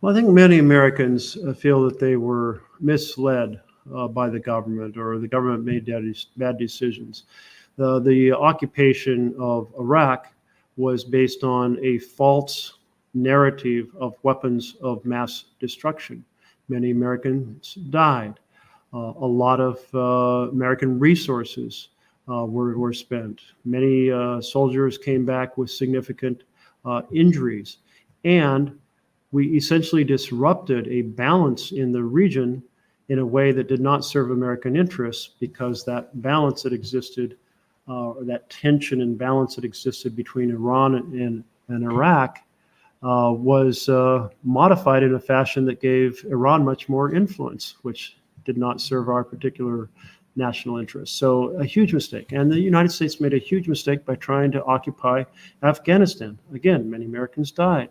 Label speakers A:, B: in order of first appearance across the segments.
A: Well, I think many Americans feel that they were misled by the government, or the government made bad decisions. The occupation of Iraq was based on a false narrative of weapons of mass destruction. Many Americans died. A lot of American resources were spent. Many soldiers came back with significant injuries. And we essentially disrupted a balance in the region in a way that did not serve American interests, because that balance that existed, or that tension and balance that existed between Iran and Iraq, was modified in a fashion that gave Iran much more influence, which did not serve our particular national interests. So a huge mistake. And the United States made a huge mistake by trying to occupy Afghanistan. Again, many Americans died.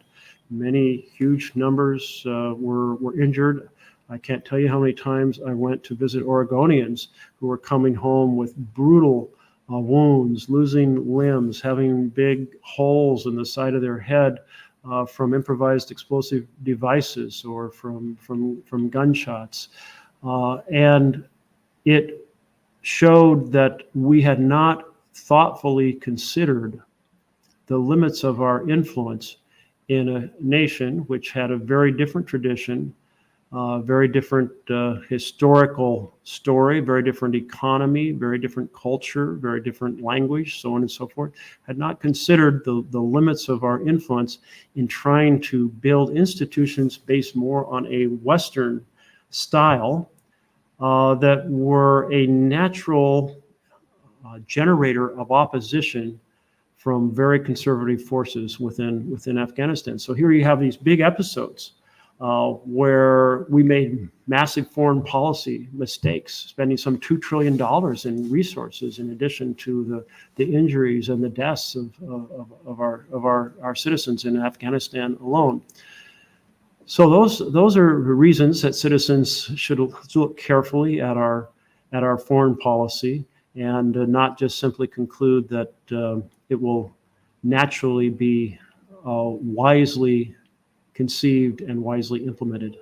A: Many huge numbers were injured. I can't tell you how many times I went to visit Oregonians who were coming home with brutal wounds, losing limbs, having big holes in the side of their head from improvised explosive devices or from gunshots. And it showed that we had not thoughtfully considered the limits of our influence in a nation which had a very different tradition, very different historical story, very different economy, very different culture, very different language, so on and so forth, had not considered the limits of our influence in trying to build institutions based more on a Western style that were a natural generator of opposition from very conservative forces within Afghanistan. So here you have these big episodes where we made massive foreign policy mistakes, spending some $2 trillion in resources, in addition to the injuries and the deaths of our citizens in Afghanistan alone. So those are reasons that citizens should look carefully at our foreign policy, and not just simply conclude that it will naturally be wisely conceived and wisely implemented.